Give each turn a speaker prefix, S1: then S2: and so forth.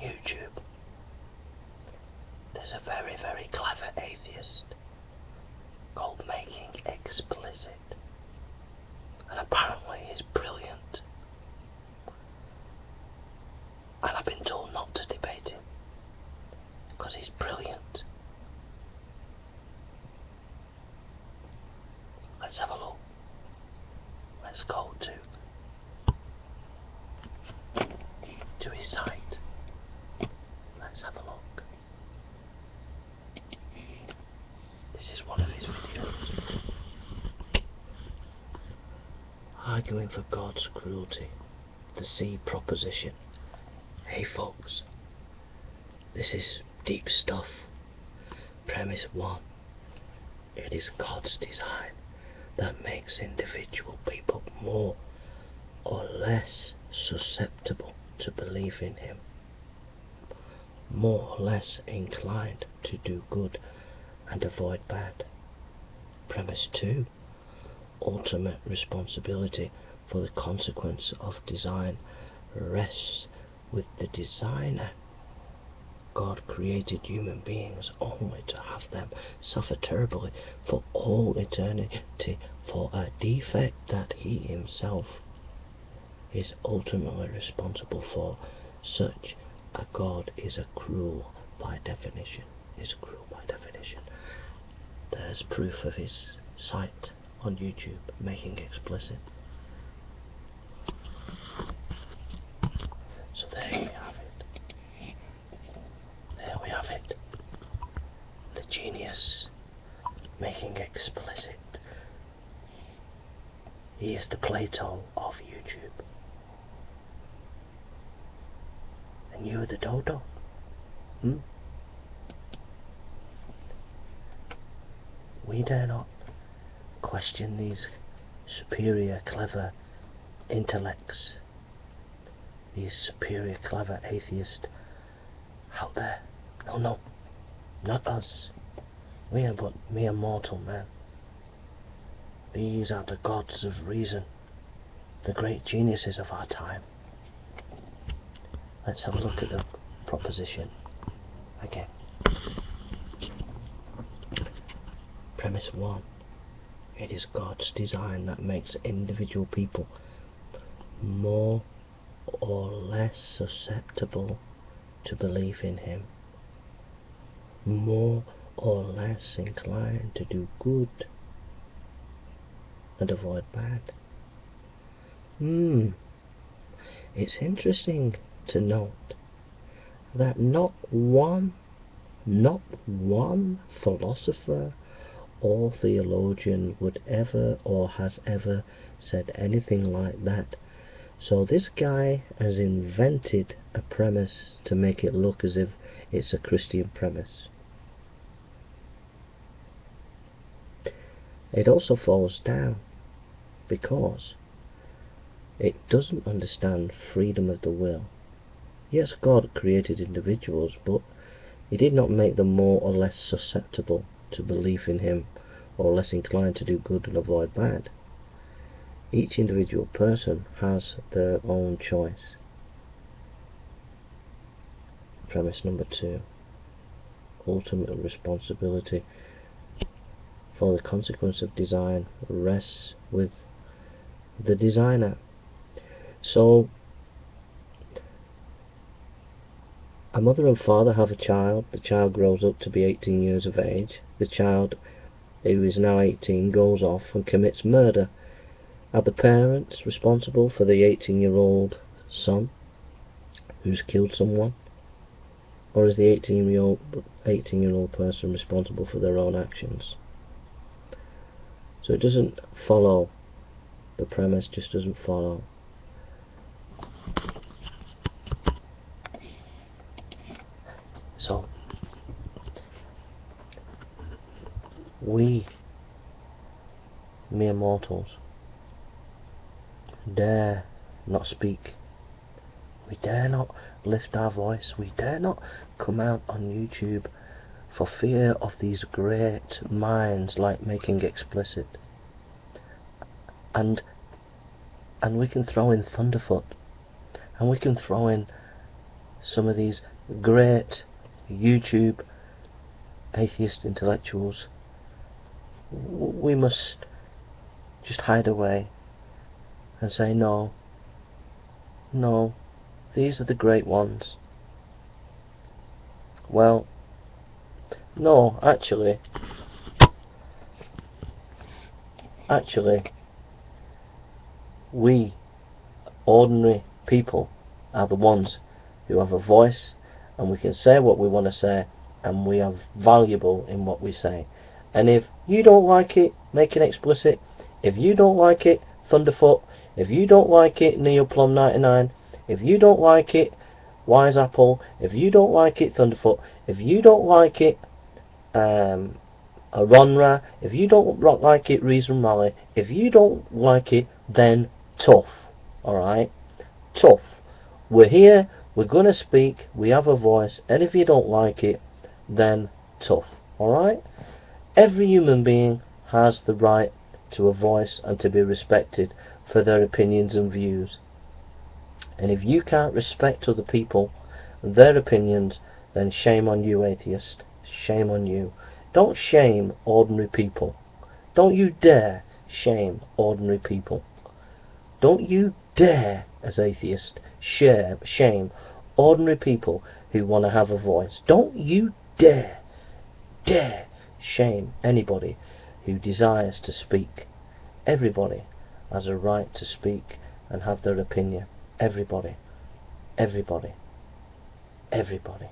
S1: YouTube, there's a very, very clever atheist called Making Explicit, and apparently he's brilliant, and I've been told not to debate him because he's brilliant. Let's have a look. Let's go to his site. Let's have a look. This is one of his videos. Arguing for God's cruelty. The C proposition. Hey folks, this is deep stuff. Premise 1. It is God's design that makes individual people more or less susceptible to believe in Him, more or less inclined to do good and avoid bad. Premise 2. Ultimate responsibility for the consequence of design rests with the designer. God created human beings only to have them suffer terribly for all eternity for a defect that He Himself is ultimately responsible for. Such a God is cruel by definition. There's proof of his site on YouTube, Making Explicit. So there we have it. There we have it. The genius Making Explicit. He is the Plato of YouTube. And you are the dodo. We dare not question these superior, clever intellects, these superior, clever atheists out there. No, not us. We are but mere mortal men. These are the gods of reason, the great geniuses of our time. Let's have a look at the proposition again. Premise 1. It is God's design that makes individual people more or less susceptible to believe in Him, more or less inclined to do good and avoid bad. It's interesting to note that not one philosopher or theologian would ever or has ever said anything like that. So this guy has invented a premise to make it look as if it's a Christian premise. It also falls down because it doesn't understand freedom of the will. Yes, God created individuals, but He did not make them more or less susceptible to belief in Him, or less inclined to do good and avoid bad. Each individual person has their own choice. Premise number 2. Ultimate responsibility for the consequence of design rests with the designer. So, a mother and father have a child. The child grows up to be 18 years of age. The child, who is now 18, goes off and commits murder. Are the parents responsible for the 18-year-old son who's killed someone? Or is the 18-year-old person responsible for their own actions? So it doesn't follow. The premise just doesn't follow. So we, mere mortals, dare not speak. We dare not lift our voice. We dare not come out on YouTube for fear of these great minds like Making Explicit. And we can throw in Thunderfoot, and we can throw in some of these great YouTube atheist intellectuals, we must just hide away and say, no, no, these are the great ones. Well, no, actually, we ordinary people are the ones who have a voice, and we can say what we want to say, and we are valuable in what we say. And if you don't like it, make it explicit. If you don't like it, Thunderfoot. If you don't like it, Neoplum99. If you don't like it, Wise Apple. If you don't like it, Thunderfoot. If you don't like it, Aronra. If you don't like it, Reason Rally. If you don't like it, then tough. Alright? Tough. We're here, we're going to speak, we have a voice, and if you don't like it, then tough. Alright? Every human being has the right to a voice and to be respected for their opinions and views. And if you can't respect other people and their opinions, then shame on you, atheist. Shame on you. Don't shame ordinary people. Don't you dare shame ordinary people. Don't you dare, as atheists, shame ordinary people who want to have a voice. Don't you dare shame anybody who desires to speak. Everybody has a right to speak and have their opinion. Everybody. Everybody. Everybody.